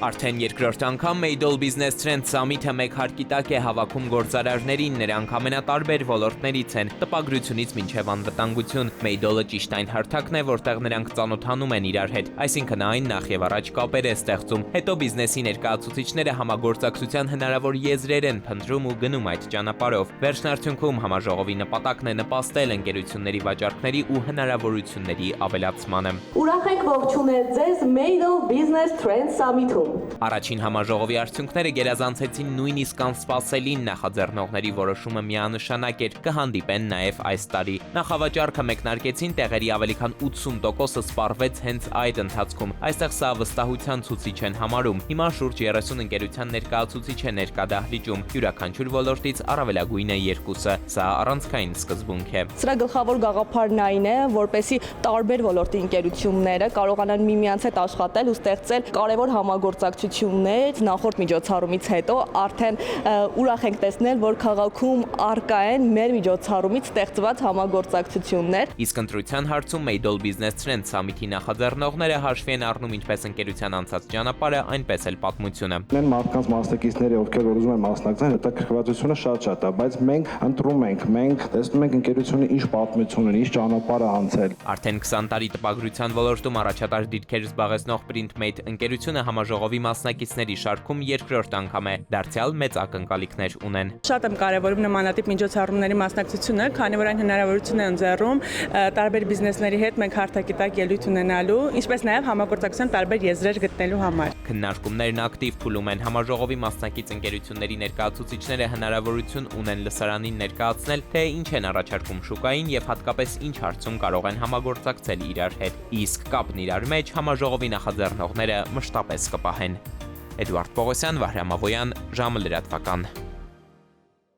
Արդեն երկրորդ անգամ Meidol Business Trend Summit-ը մեկ հարկի տակ է հավաքում գործարարներին, նրանք ամենատարբեր ոլորտներից են, տպագրությունից մինչև անվտանգություն։ Meidol-ը ճիշտ այն հարթակն է, որտեղ նրանք ծանոթանում են իրար հետ, այսինքն այն նախ եւ առաջ կապեր է ստեղծում, հետո բիզնեսի ներկայացուցիչները համագործակցության հնարավոր եզրեր են փնտրում ու գնում այդ ճանապարհով։ Վերջնարդյունքում համաժողովի նպատակն է նպաստել ընկերությունների վաճառքների ու հնարավորությունների ավելացմանը։ Ուրախ ենք ողջունել ձեզ Meidol Business Trend Summit-ում։ Առաջին համաժողովի արդյունքները գերազանցեցին նույնիսկ անսպասելին, նախաձեռնողների որոշումը միանշանակ էր, կհանդիպեն նաև այս տարի։ Նախավաճառքը մեկնարկեցին, տեղերի ավելի քան 80%-ը սպառվեց հենց այդ ընթացքում։ Այստեղ սա վստահության ցուցիչ են համարում։ Հիմա շուրջ 30 ընկերության ներկայացուցիչ է ներկա դահլիճում, յուրաքանչյուր ոլորտից առավելագույնը 2-ը։ Սա առանցքային սկզբունք է։ Սրա գլխավոր գաղափարն այն է, որպեսզի տարբեր ոլորտի ընկերությունները կարողանան միմյանց հետ աշխատել ու ստեղծել կարևոր համագործակցություններ։ Նախորդ միջոցառումից հետո արդեն ուրախ ենք տեսնել, որ քաղաքում առկա են մեր միջոցառումից ստեղծված համագործակցություններ։ Իսկ ընտրության հարցում Meidol Business Trend Summit-ի նախաձեռնողները հաշվի են առնում ինչպես ընկերության անցած ճանապարհը, այնպես էլ պատմությունը։ Են մարդկանց մասնակիցները, ովքեր որ ուզում են մասնակցել, հետաքրքրվածությունը շատ է, բայց մենք ընտրում ենք, մենք տեսնում ենք ընկերությունը ինչ պատմություն ունի, ինչ ճանապարհ է անցել։ Արդեն 20 տարի տպագրության ոլորտում առաջատար դիրքեր զբաղեցնող Printmate ընկերությունը համաժողովի մասնակիցների շարքում երկրորդ անգամ է, դարձյալ մեծ ակնկալիքներ ունեն։ Շատ եմ կարևորում նմանատիպ միջոցառումների մասնակցությունը, քանի որ այն հնարավորություն է ընձեռում տարբեր բիզնեսների հետ մենք հարթակի տակ ելույթ ունենալու, ինչպես նաև համագործակցության տարբեր եզրեր գտնելու համար։ Քննարկումներն ակտիվ փուլում են, համաժողովի մասնակից ընկերությունների ներկայացուցիչները հնարավորություն ունեն լսարանին ներկայացնել, թե ինչ են առաջարկում շուկային եւ հատկապես ինչ հարցում կարող են համագործակցել իրար հետ։ Իսկ կապն իրար մեջ համաժողովի նախաձեռնողները մշտապես կպահեն։ Էդուարդ Պողոսյան, Վահրամ Ավոյան, ժամը լրատվական։